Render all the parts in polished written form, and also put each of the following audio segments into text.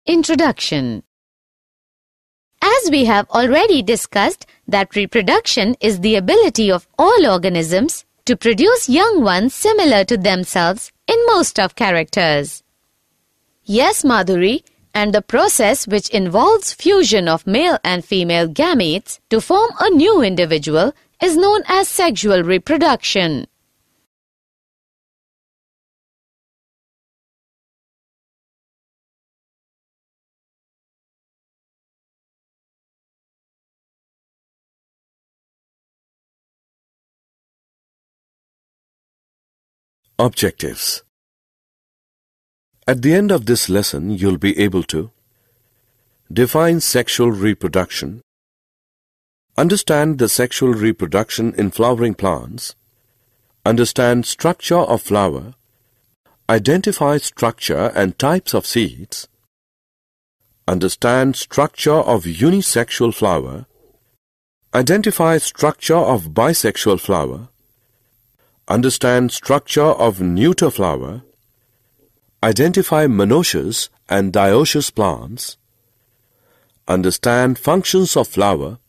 Introduction. As we have already discussed that reproduction is the ability of all organisms to produce young ones similar to themselves in most of characters. Yes, Madhuri, and the process which involves fusion of male and female gametes to form a new individual is known as sexual reproduction. Objectives. At the end of this lesson, you'll be able to define sexual reproduction, understand the sexual reproduction in flowering plants, understand structure of flower, identify structure and types of seeds, understand structure of unisexual flower, identify structure of bisexual flower, understand structure of neuter flower, identify monoecious and dioecious plants, understand functions of flower,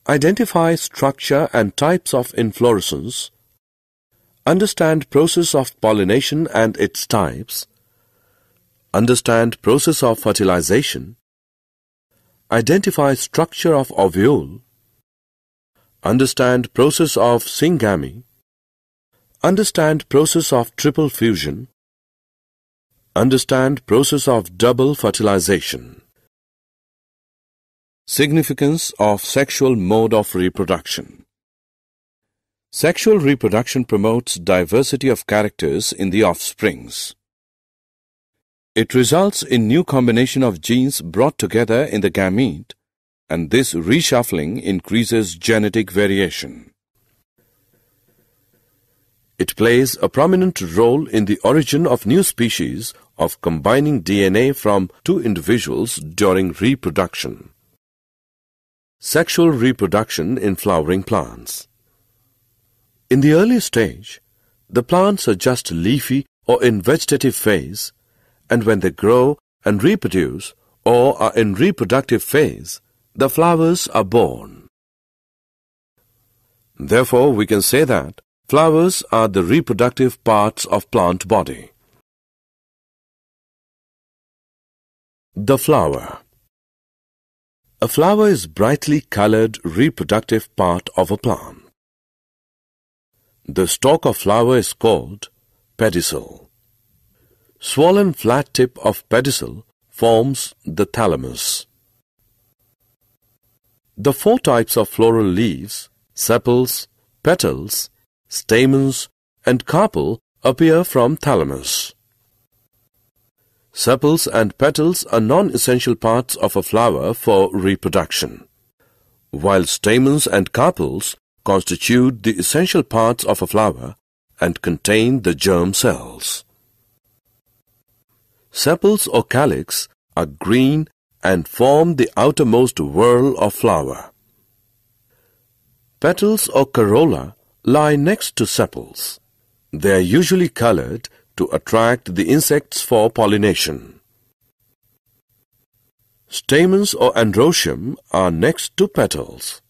identify structure and types of inflorescence, understand process of pollination and its types, understand process of fertilization, identify structure of ovule, understand process of syngamy, understand process of triple fusion, understand process of double fertilization. Significance of sexual mode of reproduction. Sexual reproduction promotes diversity of characters in the offsprings. It results in new combination of genes brought together in the gamete, and this reshuffling increases genetic variation. It plays a prominent role in the origin of new species of combining DNA from two individuals during reproduction. Sexual reproduction in flowering plants. In the early stage, the plants are just leafy or in vegetative phase, and when they grow and reproduce or are in reproductive phase, the flowers are born. Therefore, we can say that flowers are the reproductive parts of plant body. The flower. A flower is brightly colored reproductive part of a plant. The stalk of flower is called pedicel. Swollen flat tip of pedicel forms the thalamus. The four types of floral leaves, sepals, petals, stamens, and carpel appear from thalamus. Sepals and petals are non-essential parts of a flower for reproduction, while stamens and carpels constitute the essential parts of a flower and contain the germ cells. Sepals or calyx are green and form the outermost whorl of flower. Petals or corolla lie next to sepals. They are usually colored to attract the insects for pollination. Stamens or androecium are next to petals.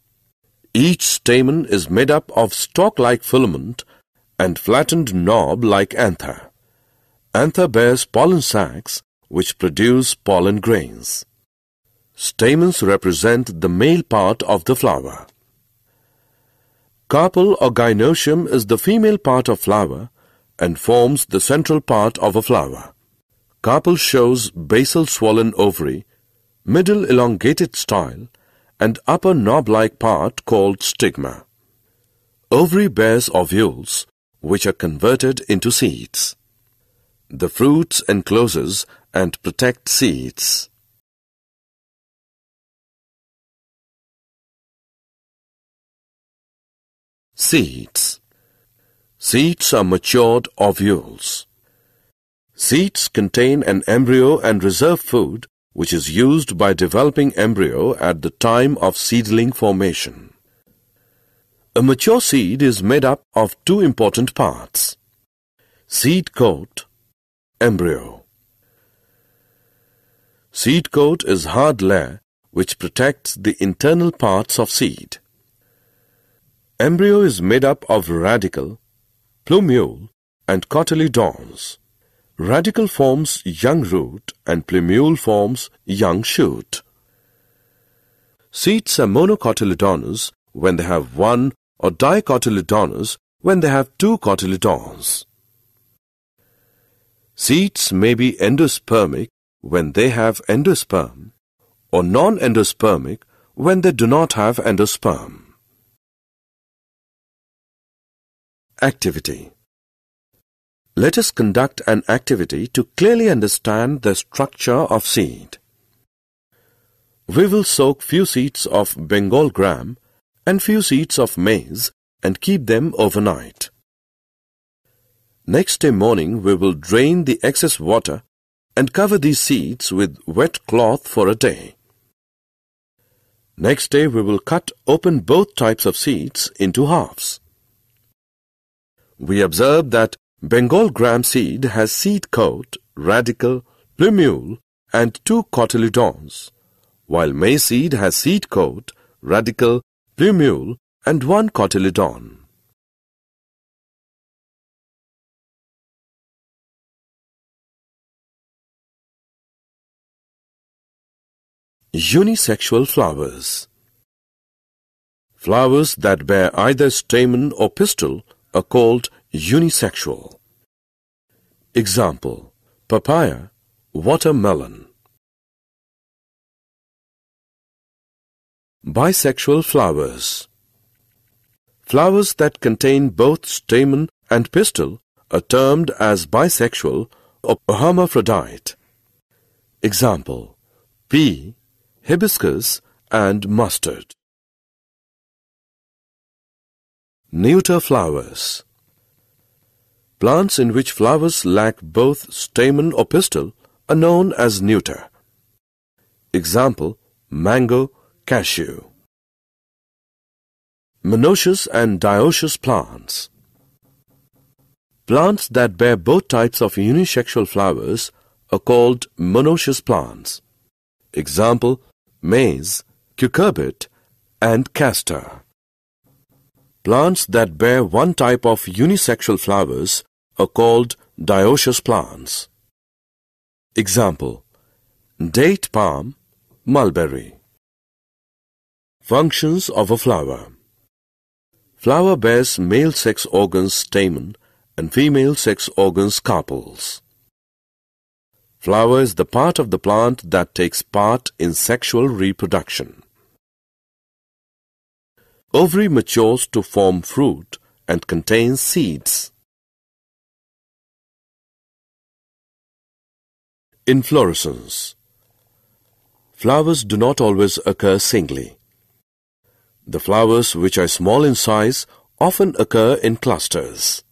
Each stamen is made up of stalk-like filament and flattened knob like anther. Anther bears pollen sacs which produce pollen grains. Stamens represent the male part of the flower. Carpel or gynoecium is the female part of flower and forms the central part of a flower. Carpel shows basal swollen ovary, middle elongated style, and upper knob-like part called stigma. Ovary bears ovules, which are converted into seeds. The fruits encloses and protect seeds. Seeds. Seeds are matured ovules. Seeds contain an embryo and reserve food which is used by developing embryo at the time of seedling formation. A mature seed is made up of two important parts: seed coat, embryo. Seed coat is hard layer which protects the internal parts of seed. Embryo is made up of radicle, plumule and cotyledons. Radicle forms young root and plumule forms young shoot. Seeds are monocotyledonous when they have one or dicotyledonous when they have two cotyledons. Seeds may be endospermic when they have endosperm or non-endospermic when they do not have endosperm. Activity. Let us conduct an activity to clearly understand the structure of seed. We will soak few seeds of Bengal gram and few seeds of maize and keep them overnight. Next day morning we will drain the excess water and cover these seeds with wet cloth for a day. Next day we will cut open both types of seeds into halves. We observe that Bengal gram seed has seed coat, radicle, plumule and two cotyledons, while maize seed has seed coat, radicle, plumule and one cotyledon. Unisexual flowers. Flowers that bear either stamen or pistil are called unisexual. Example: papaya, watermelon. Bisexual flowers. Flowers that contain both stamen and pistil are termed as bisexual or hermaphrodite. Example: pea, hibiscus and mustard. Neuter flowers. Plants in which flowers lack both stamen or pistil are known as neuter. Example: mango, cashew. Monoecious and dioecious plants. Plants that bear both types of unisexual flowers are called monoecious plants. Example: maize, cucurbit and castor. Plants that bear one type of unisexual flowers are called dioecious plants. Example: date palm, mulberry. Functions of a flower. Flower bears male sex organs stamen and female sex organs carpels. Flower is the part of the plant that takes part in sexual reproduction. Ovary matures to form fruit and contains seeds. Inflorescence. Flowers do not always occur singly. The flowers, which are small in size, often occur in clusters.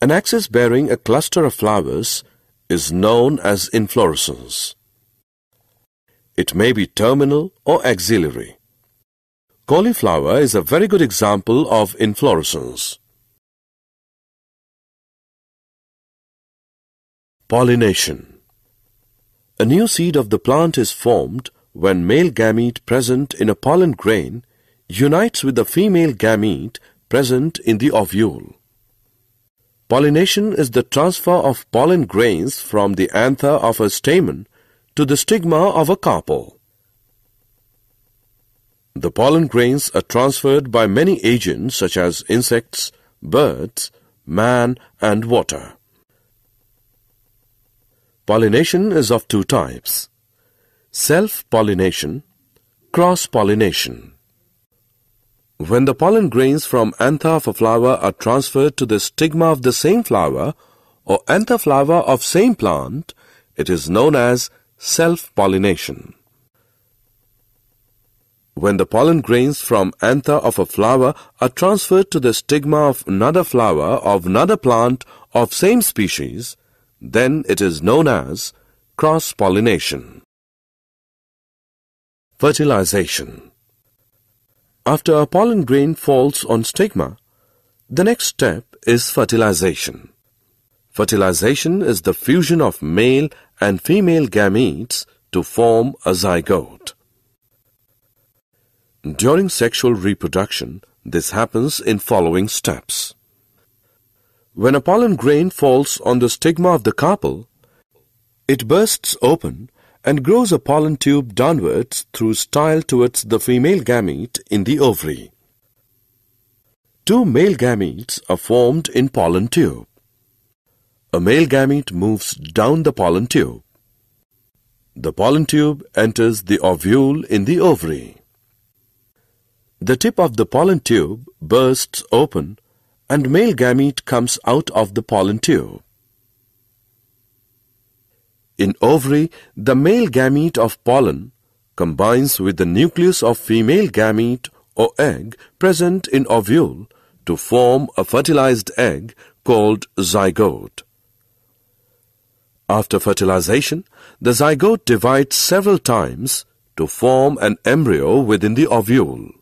An axis bearing a cluster of flowers is known as inflorescence. It may be terminal or axillary. Cauliflower is a very good example of inflorescence. Pollination. A new seed of the plant is formed when male gamete present in a pollen grain unites with the female gamete present in the ovule. Pollination is the transfer of pollen grains from the anther of a stamen to the stigma of a carpel. The pollen grains are transferred by many agents such as insects, birds, man and water. Pollination is of two types: self-pollination, cross-pollination. When the pollen grains from anther of a flower are transferred to the stigma of the same flower or anther flower of same plant, it is known as self-pollination. When the pollen grains from anther of a flower are transferred to the stigma of another flower of another plant of same species, then it is known as cross-pollination. Fertilization. After a pollen grain falls on stigma, the next step is fertilization. Fertilization is the fusion of male and female gametes to form a zygote. During sexual reproduction, this happens in following steps. When a pollen grain falls on the stigma of the carpel, it bursts open and grows a pollen tube downwards through style towards the female gamete in the ovary. Two male gametes are formed in pollen tube. A male gamete moves down the pollen tube. The pollen tube enters the ovule in the ovary. The tip of the pollen tube bursts open and male gamete comes out of the pollen tube. In ovary, the male gamete of pollen combines with the nucleus of female gamete or egg present in ovule to form a fertilized egg called zygote. After fertilization, the zygote divides several times to form an embryo within the ovule.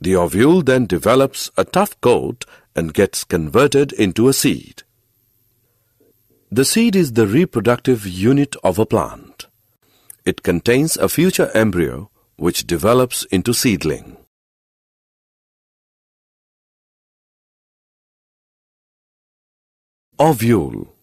The ovule then develops a tough coat and gets converted into a seed. The seed is the reproductive unit of a plant. It contains a future embryo which develops into seedling. Ovule.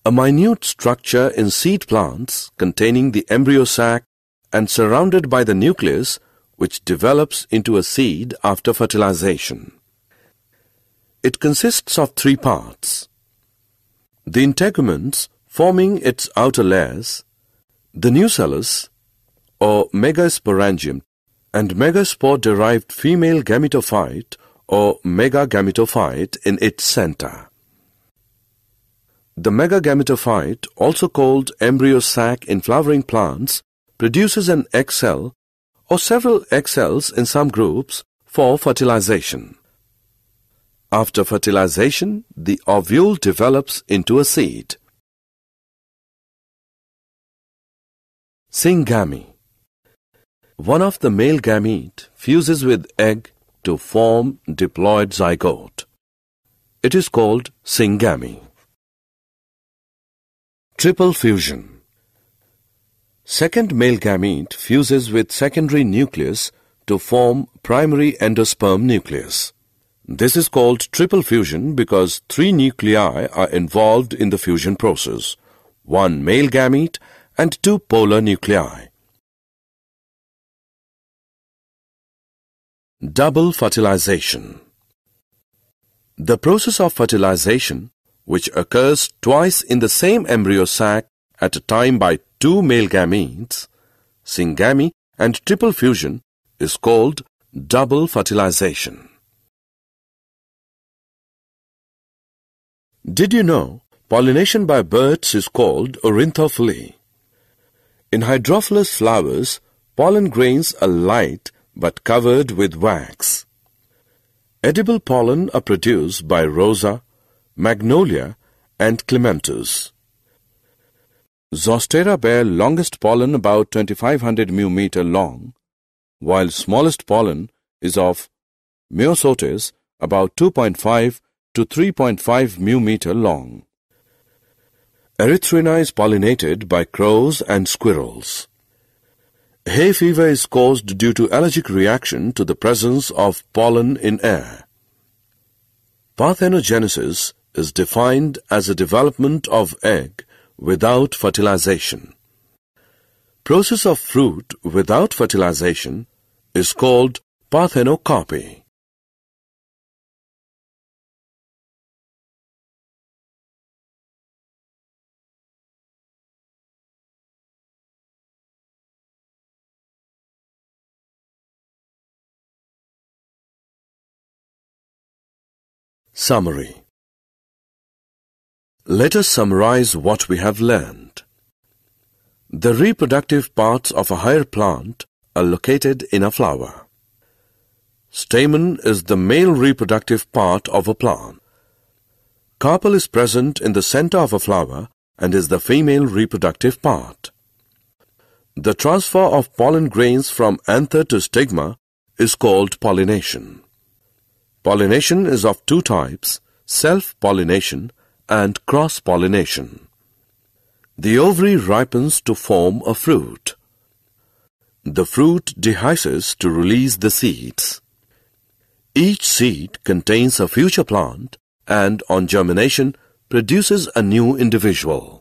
A minute structure in seed plants containing the embryo sac and surrounded by the nucleus which develops into a seed after fertilization. It consists of three parts: the integuments forming its outer layers, the nucellus or megasporangium, and megaspore-derived female gametophyte or megagametophyte in its center. The megagametophyte, also called embryo sac in flowering plants, produces an egg cell or several egg cells in some groups for fertilization. After fertilization, the ovule develops into a seed. Syngamy. One of the male gamete fuses with egg to form diploid zygote. It is called syngamy. Triple fusion. Second male gamete fuses with secondary nucleus to form primary endosperm nucleus. This is called triple fusion because three nuclei are involved in the fusion process: one male gamete and two polar nuclei. Double fertilization. The process of fertilization, which occurs twice in the same embryo sac at a time by two male gametes, syngamy and triple fusion, is called double fertilization. Did you know pollination by birds is called ornithophily? In hydrophilous flowers, pollen grains are light but covered with wax. Edible pollen are produced by Rosa, Magnolia and Clematis. Zostera bear longest pollen about 2500 μm long, while smallest pollen is of Myosotis about 2.5 to 3.5 μm long. Erythrina is pollinated by crows and squirrels. Hay fever is caused due to allergic reaction to the presence of pollen in air. Parthenogenesis is defined as a development of egg without fertilization. Process of fruit without fertilization is called parthenocarpy. Summary. Let us summarize what we have learned. The reproductive parts of a higher plant are located in a flower. Stamen is the male reproductive part of a plant. Carpel is present in the center of a flower and is the female reproductive part. The transfer of pollen grains from anther to stigma is called pollination. Pollination is of two types, self-pollination and cross-pollination. The ovary ripens to form a fruit. The fruit dehisces to release the seeds. Each seed contains a future plant and on germination produces a new individual.